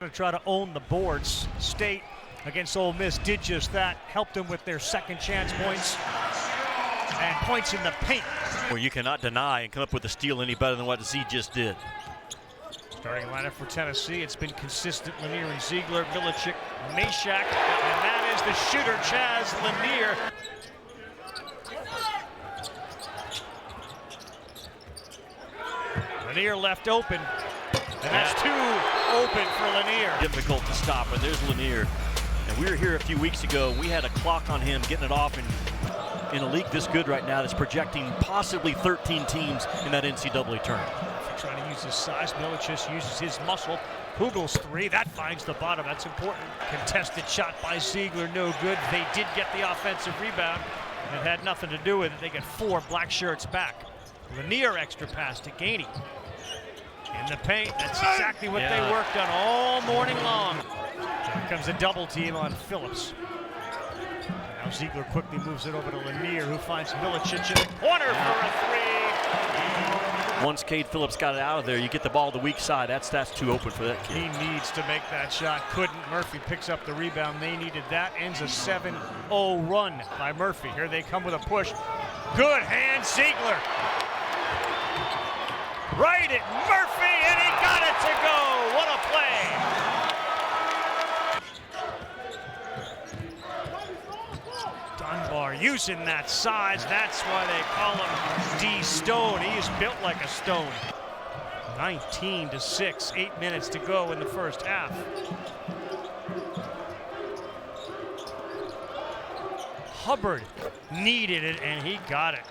To try to own the boards. State against Ole Miss did just that, helped them with their second chance points and points in the paint. Well, you cannot deny and come up with a steal any better than what Z just did. Starting lineup for Tennessee, it's been consistent. Lanier and Ziegler, Milicic, Mashak, and that is the shooter, Chaz Lanier. Lanier left open, and that's two open for Lanier. Difficult to stop, and there's Lanier. And we were here a few weeks ago. We had a clock on him getting it off in a league this good right now that's projecting possibly 13 teams in that NCAA tournament. Trying to use his size. Milicic uses his muscle. Kugel's three. That finds the bottom. That's important. Contested shot by Ziegler. No good. They did get the offensive rebound. It had nothing to do with it. They get four black shirts back. Lanier extra pass to Gainey. In the paint. That's exactly what they worked on all morning long. Here comes a double team on Phillips. Now Ziegler quickly moves it over to Lanier, who finds Milicic in the corner for a three. Once Cade Phillips got it out of there, you get the ball to the weak side. That's too open for that kid. He needs to make that shot. Couldn't. Murphy picks up the rebound. They needed that. Ends a 7-0 run by Murphy. Here they come with a push. Good hand, Ziegler. Right at Murphy, and he got it to go. What a play. Dunbar using that size. That's why they call him D Stone. He is built like a stone. 19-6, 8 minutes to go in the first half. Hubbard needed it, and he got it.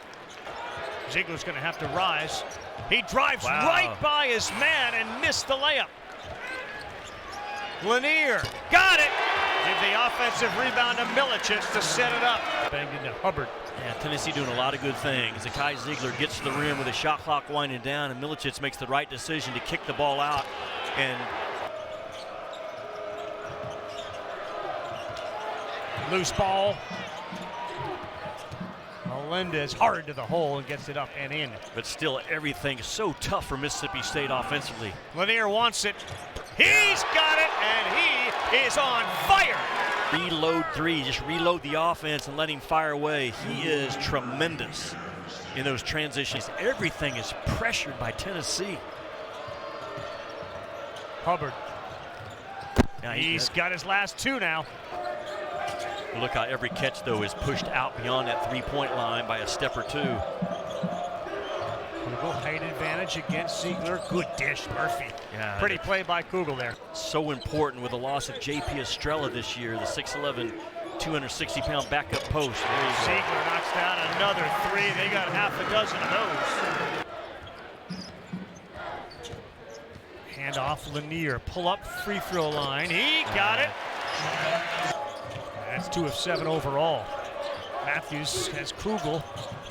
Ziegler's going to have to rise. He drives right by his man and missed the layup. Lanier got it. Give the offensive rebound to Milicic to set it up. Banged into Hubbard. Yeah, Tennessee doing a lot of good things. Zakai Ziegler gets to the rim with a shot clock winding down, and Milicic makes the right decision to kick the ball out. And loose ball. Melendez hard to the hole and gets it up and in. But still, everything is so tough for Mississippi State offensively. Lanier wants it. He's got it, and he is on fire. Reload three, just reload the offense and let him fire away. He is tremendous in those transitions. Everything is pressured by Tennessee. Hubbard. Now he's got his last two now. Look how every catch, though, is pushed out beyond that three-point line by a step or two. Kugel, height advantage against Ziegler. Good dish, Murphy. Yeah, pretty play by Kugel there. So important with the loss of J.P. Estrella this year, the 6'11", 260-pound backup post. Ziegler knocks down another three. They got half a dozen of those. Hand off Lanier. Pull up free throw line. He got it. That's 2 of 7 overall. Matthews has Kugel.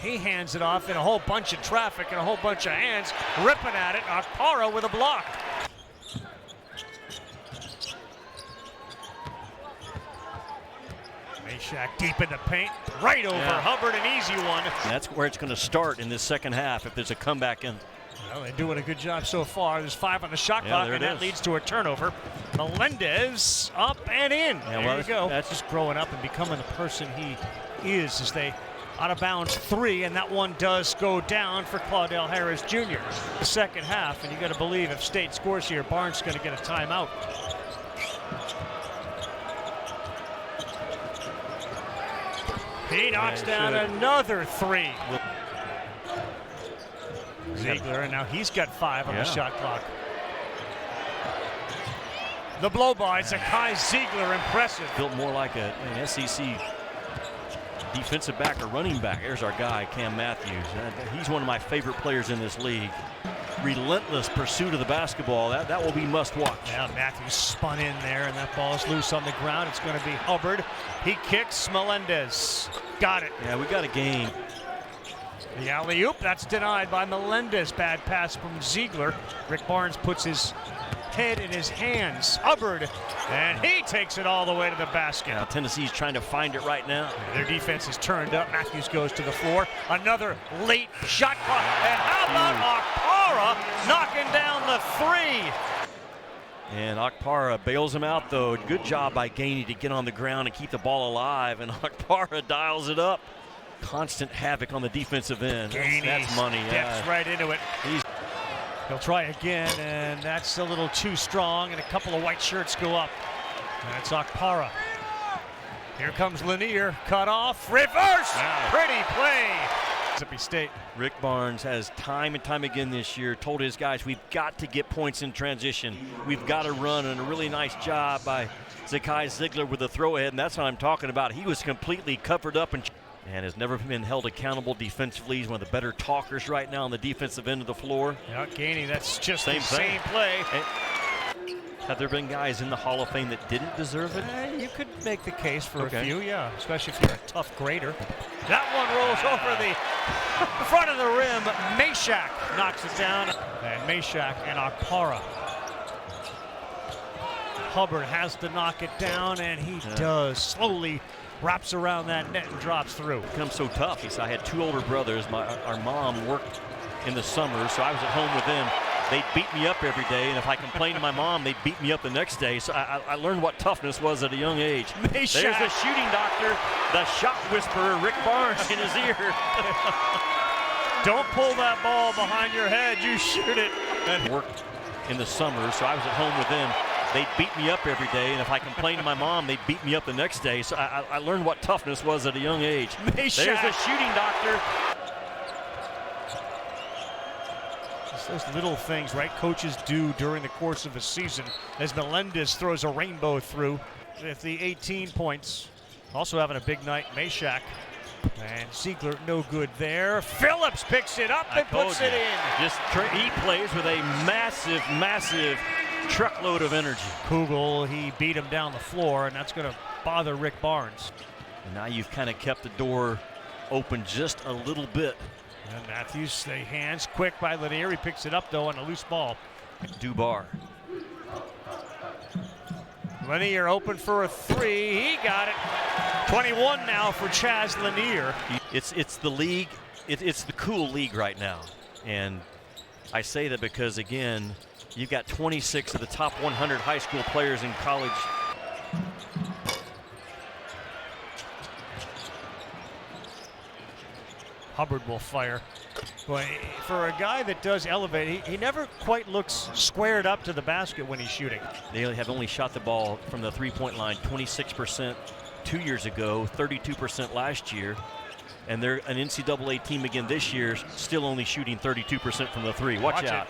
He hands it off in a whole bunch of traffic and a whole bunch of hands. Ripping at it. Akpara with a block. Mashak deep in the paint. Right over Hubbard. An easy one. That's where it's going to start in this second half if there's a comeback in. Well, they're doing a good job so far. There's 5 on the shot clock, and that leads to a turnover. Melendez up and in. There you go. That's just growing up and becoming the person he is as they out of bounds 3, and that one does go down for Claudell Harris Jr. The second half, and you got to believe if State scores here, Barnes is going to get a timeout. He knocks down another 3. Ziegler, and now he's got 5 on the shot clock. The blow by Zakai Ziegler, impressive. Built more like an SEC defensive back or running back. There's our guy, Cam Matthews. He's one of my favorite players in this league. Relentless pursuit of the basketball. That will be must watch. Yeah, Matthews spun in there, and that ball is loose on the ground. It's going to be Hubbard. He kicks Melendez. Got it. Yeah, we got a game. The alley-oop, that's denied by Melendez. Bad pass from Ziegler. Rick Barnes puts his head in his hands. Hubbard, and he takes it all the way to the basket. Yeah, Tennessee's trying to find it right now. Their defense is turned up. Matthews goes to the floor. Another late shot clock. And how about Akpara knocking down the 3? And Akpara bails him out, though. Good job by Gainey to get on the ground and keep the ball alive. And Akpara dials it up. Constant havoc on the defensive end. That's money. Gets right into it. He'll try again, and that's a little too strong, and a couple of white shirts go up. That's Akpara. Here comes Lanier, cut off, reverse, pretty play. Mississippi State. Rick Barnes has time and time again this year told his guys, we've got to get points in transition. We've got to run, and a really nice job by Zakai Ziegler with the throw ahead, and that's what I'm talking about. He was completely covered up and has never been held accountable defensively. He's one of the better talkers right now on the defensive end of the floor. Yeah, Gainey, that's just the same play. Have there been guys in the Hall of Fame that didn't deserve it? You could make the case for a few, yeah, especially if you're a tough grader. That one rolls over the front of the rim. Meshach knocks it down. And Meshach and Akpara. Hubbard has to knock it down, and he does. Slowly wraps around that net and drops through. It becomes so tough. He said, I had two older brothers. Our mom worked in the summer, so I was at home with them. They'd beat me up every day, and if I complained to my mom, they'd beat me up the next day. So I learned what toughness was at a young age. There's the shooting doctor, the shot whisperer, Rick Barnes, in his ear. Don't pull that ball behind your head. You shoot it. And worked in the summer, so I was at home with them. They'd beat me up every day, and if I complained to my mom, they'd beat me up the next day. So I learned what toughness was at a young age. There's the shooting doctor. Those little things, right, coaches do during the course of a season, as Melendez throws a rainbow through with the 18 points. Also having a big night, Meshach. And Ziegler, no good there. Phillips picks it up and puts it in. He plays with a massive, massive truckload of energy. Kugel, he beat him down the floor, and that's going to bother Rick Barnes. And now you've kind of kept the door open just a little bit. And Matthews, the hands quick by Lanier. He picks it up, though, on a loose ball. Dubar. Lanier open for a three. He got it. 21 now for Chaz Lanier. It's the league. It's the cool league right now. And I say that because, again, you've got 26 of the top 100 high school players in college. Hubbard will fire. Boy, for a guy that does elevate, he never quite looks squared up to the basket when he's shooting. They have only shot the ball from the three-point line 26% 2 years ago, 32% last year. And they're an NCAA team again this year, still only shooting 32% from the three. Watch out.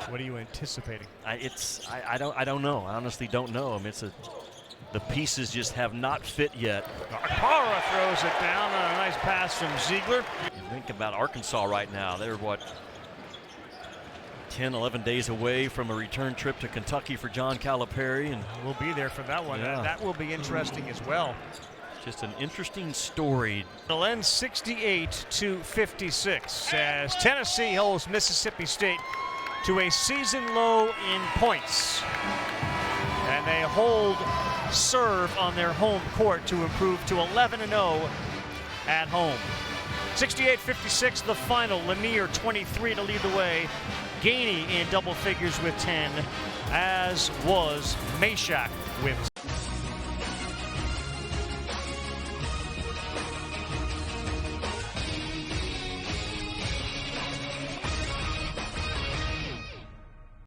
What are you anticipating? I don't know. I honestly don't know. I mean, the pieces just have not fit yet. Akpara throws it down on a nice pass from Ziegler. You think about Arkansas right now. They're, 10, 11 days away from a return trip to Kentucky for John Calipari. And we'll be there for that one. Yeah. That will be interesting as well. Just an interesting story. It'll end 68-56 as Tennessee holds Mississippi State to a season low in points. And they hold serve on their home court to improve to 11-0 at home. 68-56 the final. Lanier 23 to lead the way. Gainey in double figures with 10, as was Meshach with